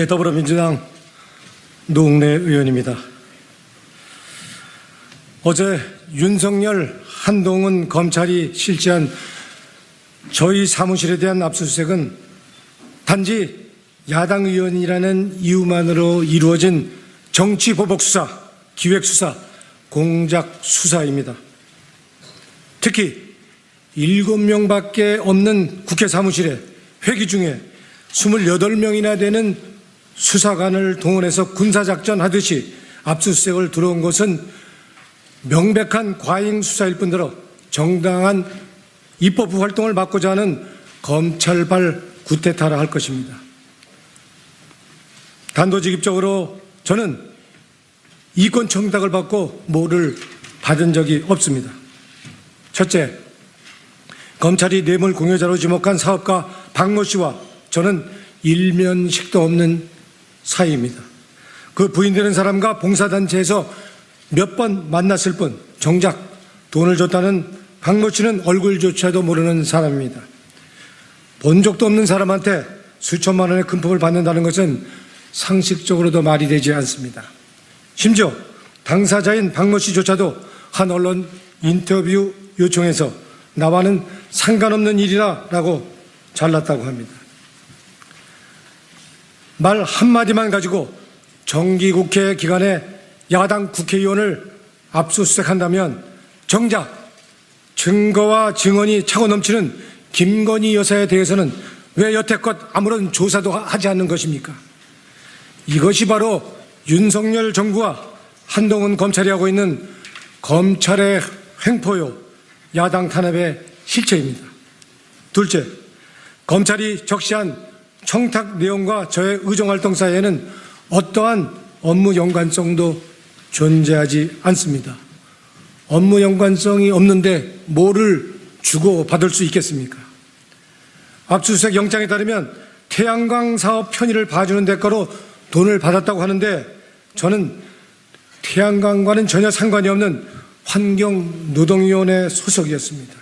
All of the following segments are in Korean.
더불어민주당 노웅래 의원입니다. 어제 윤석열, 한동훈 검찰이 실시한 저희 사무실에 대한 압수수색은 단지 야당 의원이라는 이유만으로 이루어진 정치보복수사, 기획수사, 공작수사입니다. 특히 7명밖에 없는 국회 사무실에 회기 중에 28명이나 되는 수사관을 동원해서 군사작전 하듯이 압수수색을 들어온 것은 명백한 과잉 수사일 뿐더러 정당한 입법 활동을 막고자 하는 검찰발 구태타라 할 것입니다. 단도직입적으로 저는 이권 청탁을 받고 뭐를 받은 적이 없습니다. 첫째, 검찰이 뇌물 공여자로 지목한 사업가 박모 씨와 저는 일면식도 없는 사이입니다. 그 부인되는 사람과 봉사단체에서 몇 번 만났을 뿐 정작 돈을 줬다는 박모 씨는 얼굴조차도 모르는 사람입니다. 본 적도 없는 사람한테 수천만 원의 금품을 받는다는 것은 상식적으로도 말이 되지 않습니다. 심지어 당사자인 박모 씨조차도 한 언론 인터뷰 요청해서 나와는 상관없는 일이라고 잘랐다고 합니다. 말 한마디만 가지고 정기국회 기간에 야당 국회의원을 압수수색한다면 정작 증거와 증언이 차고 넘치는 김건희 여사에 대해서는 왜 여태껏 아무런 조사도 하지 않는 것입니까? 이것이 바로 윤석열 정부와 한동훈 검찰이 하고 있는 검찰의 횡포요, 야당 탄압의 실체입니다. 둘째, 검찰이 적시한 청탁 내용과 저의 의정활동 사이에는 어떠한 업무 연관성도 존재하지 않습니다. 업무 연관성이 없는데 뭐를 주고 받을 수 있겠습니까? 압수수색 영장에 따르면 태양광 사업 편의를 봐주는 대가로 돈을 받았다고 하는데 저는 태양광과는 전혀 상관이 없는 환경노동위원회 소속이었습니다.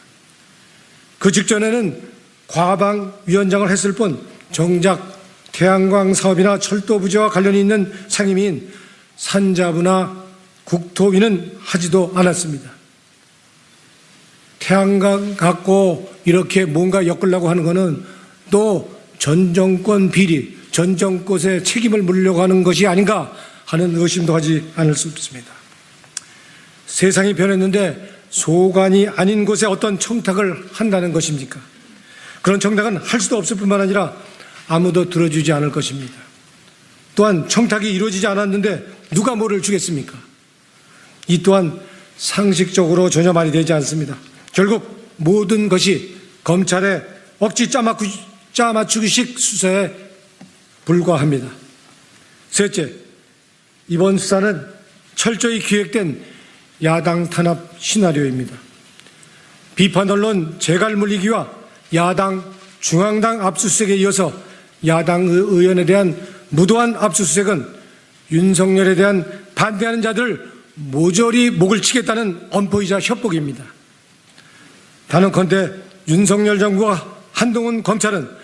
그 직전에는 과방위원장을 했을 뿐 정작 태양광 사업이나 철도 부지와 관련이 있는 상임위인 산자부나 국토위는 하지도 않았습니다. 태양광 갖고 이렇게 뭔가 엮으려고 하는 것은 또 전 정권 비리, 전 정권의 책임을 물으려고 하는 것이 아닌가 하는 의심도 하지 않을 수 없습니다. 세상이 변했는데 소관이 아닌 곳에 어떤 청탁을 한다는 것입니까? 그런 청탁은 할 수도 없을 뿐만 아니라 아무도 들어주지 않을 것입니다. 또한 청탁이 이루어지지 않았는데 누가 뭐를 주겠습니까? 이 또한 상식적으로 전혀 말이 되지 않습니다. 결국 모든 것이 검찰의 억지 짜맞추기식 수사에 불과합니다. 셋째, 이번 수사는 철저히 기획된 야당 탄압 시나리오입니다. 비판 언론 재갈 물리기와 야당 중앙당 압수수색에 이어서 야당 의원에 대한 무도한 압수수색은 윤석열에 대한 반대하는 자들 모조리 목을 치겠다는 엄포이자 협박입니다. 단언컨대 윤석열 정부와 한동훈 검찰은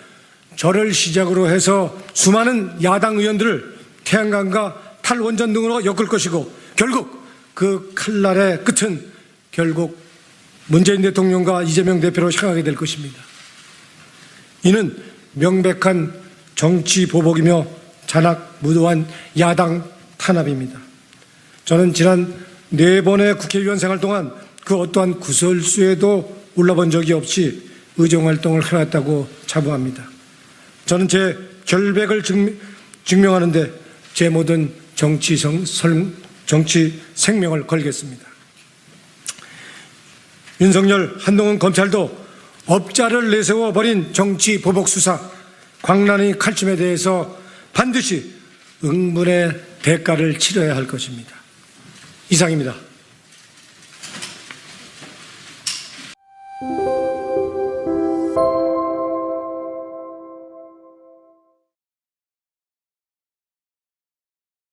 저를 시작으로 해서 수많은 야당 의원들을 태양광과 탈원전 등으로 엮을 것이고 결국 그 칼날의 끝은 결국 문재인 대통령과 이재명 대표로 향하게 될 것입니다. 이는 명백한 정치 보복이며 잔악무도한 야당 탄압입니다. 저는 지난 4번의 국회의원 생활 동안 그 어떠한 구설수에도 올라본 적이 없이 의정활동을 해왔다고 자부합니다. 저는 제 결백을 증명하는데 제 모든 정치 생명을 걸겠습니다. 윤석열, 한동훈 검찰도 업자를 내세워버린 정치 보복수사, 광란의 칼춤에 대해서 반드시 응분의 대가를 치러야 할 것입니다. 이상입니다.